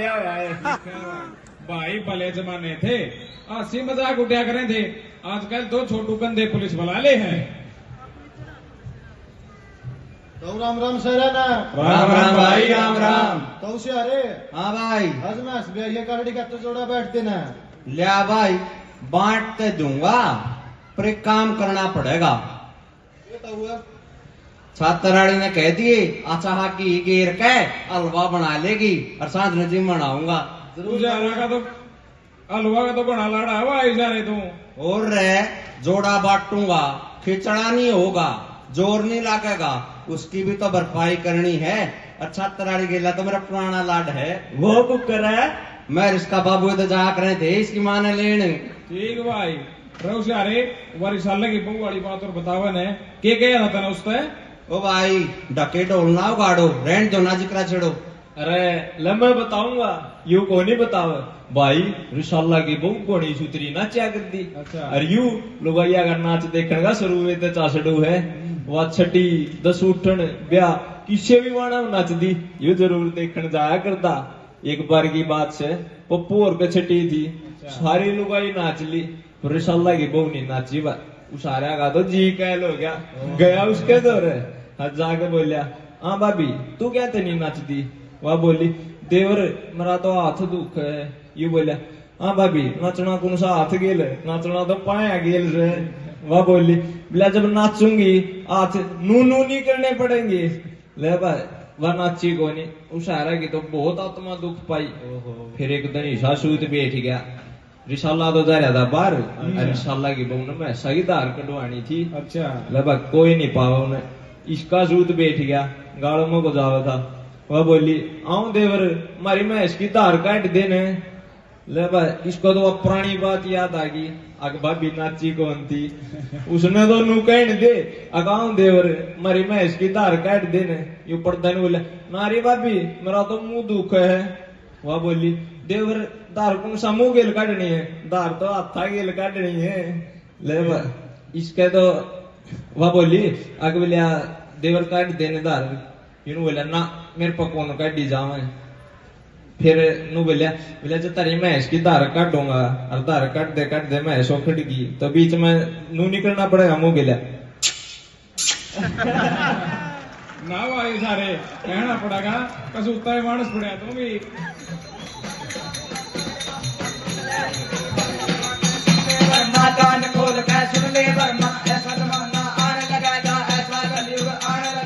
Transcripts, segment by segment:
बढ़िया हो जाए। भाई भले जमाने थे, हंसी मजाक उठा करें थे। आजकल तो छोटू कंधे पुलिस वाला ले हैं। तो राम राम सर ना। राम राम भाई, राम राम। तो उसे अरे हाँ भाई, आज मैं ये करड़ी का तो जोड़ा बैठते ना। लिया भाई, बांटते दूंगा पर एक काम करना पड़ेगा। ये तो हुआ छात्राड़ी ने कह दिए अच्छा की घेर के हलवा बना लेगी और साथ में जिम बनाऊंगा। उजारा का तो हलवा का तो बना लाड़ा है भाई सारे तू। और रे जोड़ा बांटूंगा, खिचड़ा नहीं होगा, जोर नहीं लगेगा, उसकी भी तो भरपाई करनी है। अच्छा तराड़ी गेला तो मेरा पुराना लाड है, वो कुकर है। मैं इसका बाबू तो जा कर रहे थे इसकी माँ ने लेने। ठीक भाई रहो सारे वारी साल की बहु वाली बात और बतावा ने के गया था ना उससे। ओ भाई डके डोलना उगाड़ो, रेंट दो ना जिक्रा छेड़ो। अरे ले मैं बताऊंगा, यू को नहीं बतावे भाई। रिशाला की बहु घोड़ी सुतरी नाचा कर दी। अच्छा। और यू लुगाइया का नाच देखने का शुरू में तो चासड़ू है। वह छठी दस उठन ब्याह किसे भी वाणा नाच दी, यू जरूर देखने जाया करता। एक बार की बात से पप्पू और के छठी थी, सारी लुगाई नाच ली, पर रिशाला की बहु नहीं नाची। उसारा का तो जी कैल हो गया उसके दौरे। हज जाके बोलिया हाँ भाभी तू क्या नहीं नाचती। वह बोली देवर मेरा तो हाथ दुख है। यू बोलिया हाँ भाभी नाचना कौन सा हाथ गेल है, नाचना तो पाया गेल रे। वह बोली बोला जब नाचूंगी हाथ नू नू नहीं करने पड़ेंगे। ले भाई वह नाची को नहीं। उसारा की तो बहुत आत्मा दुख पाई। फिर एक दिन ईशा सूत बैठ गया। रिशाला तो जा रहा था बाहर, रिशाला की बहू ने मैं सही धार कटवानी थी। अच्छा लगभग कोई नहीं पावा उन्हें। इसका सूत बैठ गया, गालों में को जावा था। वह बोली आऊं देवर मारी मैं इसकी धार काट देने। ले भाई इसको तो पुरानी बात याद आ गई, अग भाभी नाची कौन थी। उसने तो नू कहने दे अगाऊ देवर मारी मैं इसकी धार काट देने। यू पड़ता बोले नारी भाभी मेरा तो मुंह दुख है। वह बोली देवर धार कौन सा मुंह गेल काटनी है, धार तो हाथा गेल काटनी है। ले भाई इसके तो वह बोली अग बोलिया देवर काट देने धार। यूं बोला ना मेरे पर कौन काटी जावे। फिर नू बोलिया बोला जो तारी मैं इसकी धार काट दूंगा, और धार काट दे मैं ऐसो खड़ गई तो बीच में नू निकलना पड़ेगा मुंह गिला। ना भाई सारे कहना पड़ेगा कसूता है मानस पड़ा तुम भी। कान खोल के सुन ले वर्मा, ऐसा जमाना आने लगेगा, ऐसा कलयुग आने लगा।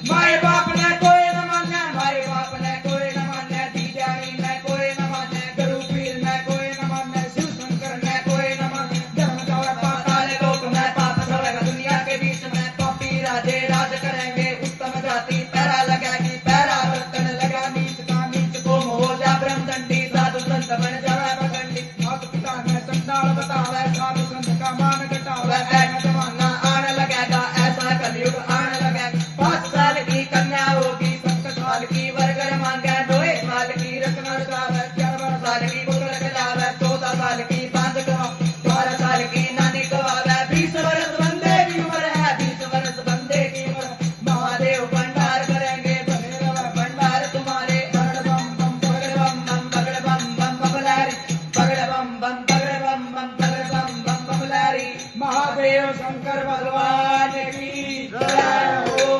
माए बाप ने कोई न माने, माए बाप ने कोई न माने, दीदारी ने कोई न माने, गुरु पीर ने कोई न माने, शिव शंकर ने कोई न माने। धर्म का पाताल लोक में पाप चलेगा दुनिया के बीच में, पापी राजे राज करेंगे, उत्तम जाति पैरा लगेगी, पैरा बर्तन लगा नीच का नीच को हो जा ब्रह्मदंडी, साधु संत बन जावे पगंडी। माता पिता ने संतान बतावे, साधु संत का मान घटावे, ऐसा जमाना आने लगेगा, ऐसा कलयुग आने लगेगा। 5 साल की कन्या होगी, 7 साल की वर्गर मांगे, 2 साल की रत्न लगावे, 11 साल की पुत्र खिलावे, 14 साल की बांध गवावे, 12 साल की नानी गवावे, 20 वर्ष बंदे की उम्र है, 20 वर्ष बंदे की उम्र है। महादेव भंडार करेंगे, बने रहे भंडार तुम्हारे। बगड़ बम बम बगड़ बम बम बगड़ बम बम बबलारी, बगड़ बम बम बगड़ बम बम बगड़ बम बम बबलारी। महादेव शंकर भगवान की जय हो।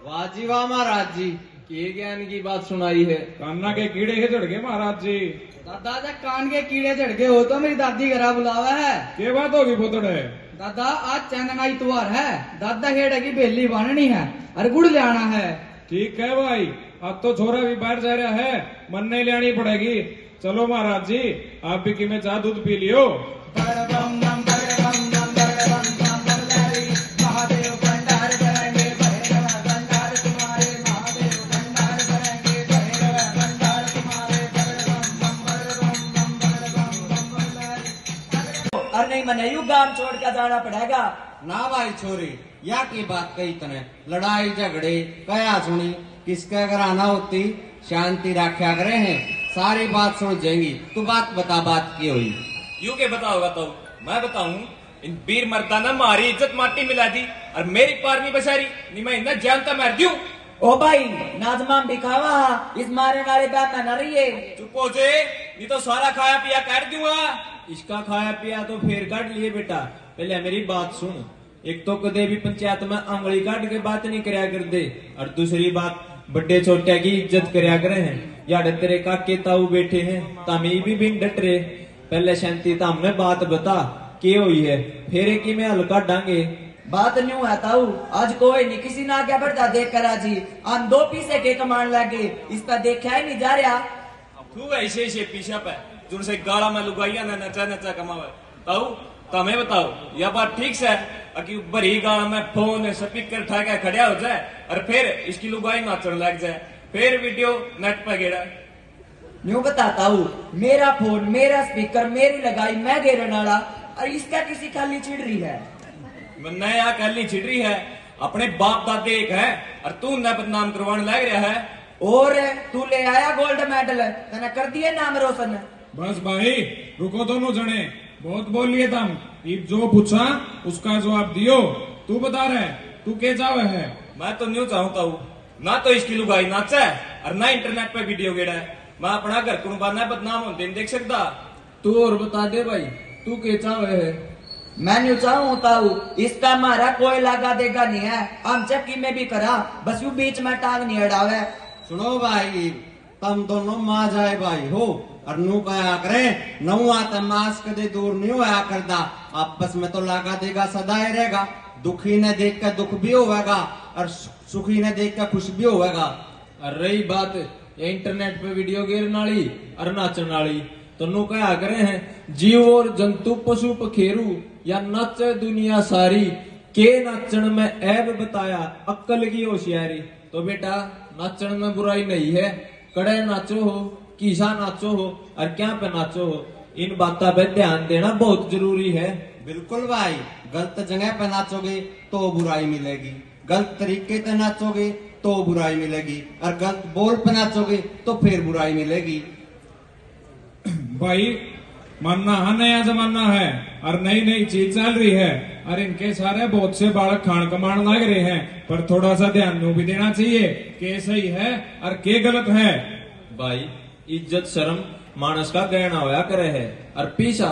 वाह जी वाह महाराज जी, ये ज्ञान की बात सुनाई है। कान्ना के कीड़े के चढ़ गए महाराज जी। दादा जब कान के कीड़े चढ़ गए हो तो मेरी दादी घरा बुलावा है। के बात होगी पोतड़े। दादा आज चंदना इतवार है, दादा खेड़ा की बेली बननी है और गुड़ ले आना है। ठीक है भाई, अब तो छोरा भी बाहर जा रहा है, मन नहीं लेनी पड़ेगी। चलो महाराज जी आप भी कि में चाह दूध पी लियो। बगड़ बम बम बगड़ बम बम बगड़ बम बम बबलारी। महादेव भंडार करेंगे, भैरव भंडार तुम्हारे, महादेव भंडार करेंगे, भैरव भंडार तुम्हारे। बगड़ बम बम बगड़ बम बम बगड़ बम बम बबलारी। और नहीं मने यू गांव छोड़ के जाना पड़ेगा। ना भाई छोरी या की बात कही तने, लड़ाई झगड़े कया सुनी, किसके अगर आना होती शांति रखा करे हैं, सारी बात सुन जाएंगी। तू बात बता बात की हुई। यूं के बताओगा तो मैं बताऊं, इन वीर मर्दा ने हमारी इज्जत माटी मिला दी और मेरी पारमी बसारी नहीं मैं इन्हें जानता मर दूं। ओ भाई नाजमाम दिखावा इस मारे नारे बैठ ना रही है। चुप हो जे, नहीं तो सारा खाया पिया काट दूंगा। इसका खाया पिया तो फिर काट लिए बेटा, पहले मेरी बात सुन। एक तो कदे भी पंचायत में आंगली काट के बात नहीं करया कर दे, और दूसरी बात बड़े छोटे की इज्जत करया करे हैं। यार तेरे काके ताऊ बैठे हैं, तमी भी बिन डट रहे। पहले शांति ताम ने बात बता के हुई है, फिर एक ही में हल्का डांगे। बात न्यू है ताऊ, आज कोई नहीं किसी ना क्या बढ़ता देख कर आजी हम 2 पीसे के कमान लगे, इस पर देखा ही नहीं जा रहा। तू ऐसे ऐसे पीछा पे जिनसे गाड़ा में लुगाइया ना नचा नचा कमावे। ताऊ तमें बताओ यह बात ठीक से है कि बड़ी गाड़ा में फोन स्पीकर उठा के खड़ा हो जाए और फिर इसकी लुगाई नाचने लग जाए, फिर वीडियो नेट पे गेड़ा। न्यू बताता हूँ, मेरा फोन मेरा स्पीकर मेरी लगाई मैं गेरने वाला, और इसका किसी खाली चिड़ रही है। मैं यहाँ कहली छिड़ रही है, अपने बाप दादे एक है और तू न बदनाम करवाने लग रहा है। और तू ले आया गोल्ड मेडल, मैंने कर दिए नाम रोशन। बस भाई रुको दोनों जने, बहुत बोल लिए तुम। अब जो पूछा उसका जवाब दियो। तू बता रहे तू के जावे है? मैं तो न्यू चाहता हूँ ना तो इसकी लुगाई नाचा है और ना इंटरनेट पे वीडियो गेड़ा है। मैं अपना घर कुर्बान है बदनाम होते नहीं देख सकता। तू और बता दे भाई, तू के चावे है? मैं न्यू चाहता हूँ, इसका हमारा कोई लगा देगा नहीं है, हम चक्की में भी करा, बस यू बीच में टांग नहीं अड़ावे। सुनो भाई, तुम दोनों माँ जाए भाई हो और नू कहा करे नौआ तमाश कदे दूर नहीं होया करता, आपस में तो लगा देगा सदा ही रहेगा। दुखी ने देख कर दुख भी होगा और सुखी ने देख कर खुश भी होगा। और रही बात ये इंटरनेट पे वीडियो गिरने वाली और नाचने वाली, तो नु क्या करे हैं जीव और जंतु पशु पखेरु या नाचे दुनिया सारी, के नाचन में ऐब बताया अक्कल की होशियारी। तो बेटा नाचन में बुराई नहीं है, कड़े नाचो हो किसा नाचो हो और क्या पे नाचो हो, इन बातों पे ध्यान देना बहुत जरूरी है। बिल्कुल भाई, गलत जगह पे नाचोगे तो बुराई मिलेगी, गलत तरीके से नाचोगे तो बुराई मिलेगी, और गलत बोल पे नाचोगे तो फिर बुराई मिलेगी। भाई मानना है नया जमाना है और नई नई चीज चल रही है, और इनके सारे बहुत से बालक खान कमान लग रहे हैं, पर थोड़ा सा ध्यान न्यू भी देना चाहिए के सही है और के गलत है। भाई इज्जत शर्म मानस का गहना होया करे है, और पीछा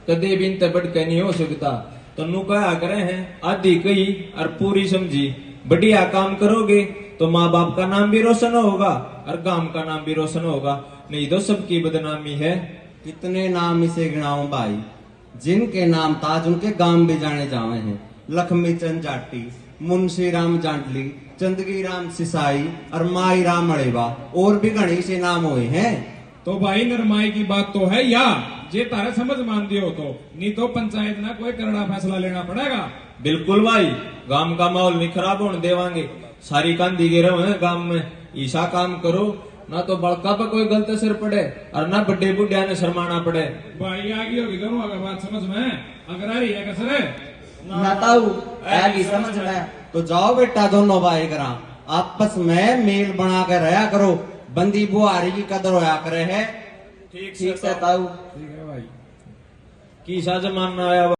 कदे भी इनते बढ़ के नहीं हो सकता। तो नु कहा करे हैं आधी कही और पूरी समझी। बढ़िया काम करोगे तो माँ बाप का नाम भी रोशन होगा और गांव का नाम भी रोशन होगा, नहीं तो सबकी बदनामी है। कितने नाम इसे गिनाऊं भाई, जिनके नाम ताज उनके गांव भी जाने जावे हैं। लक्ष्मी चंद जाटी, मुंशी राम जांडली, चंदगी राम सिसाई और माई राम अड़ेवा, और भी घने से नाम हुए हैं। तो भाई नरमाई की बात तो है या जे तारे समझ मान दियो, तो नहीं तो पंचायत ना कोई करड़ा फैसला लेना पड़ेगा। बिल्कुल भाई, गांव का माहौल नहीं खराब होने देवांगे। सारी कांदी गिरे हुए हैं गांव में, ईसा काम करो ना तो बड़का पे कोई गलत असर पड़े और ना बड्डे बुढ़िया ने शर्माना पड़े। भाई आगे होगी दोनों अगर बात समझ में अगर आ रही है कसर नाताऊ आगे समझ में। तो जाओ बेटा दोनों भाई करा आपस में मेल बना कर रहा करो, बंदी बुहारी की कदर होया करे है। ठीक से ताऊ। ठीक है भाई। की सा जमाना आया।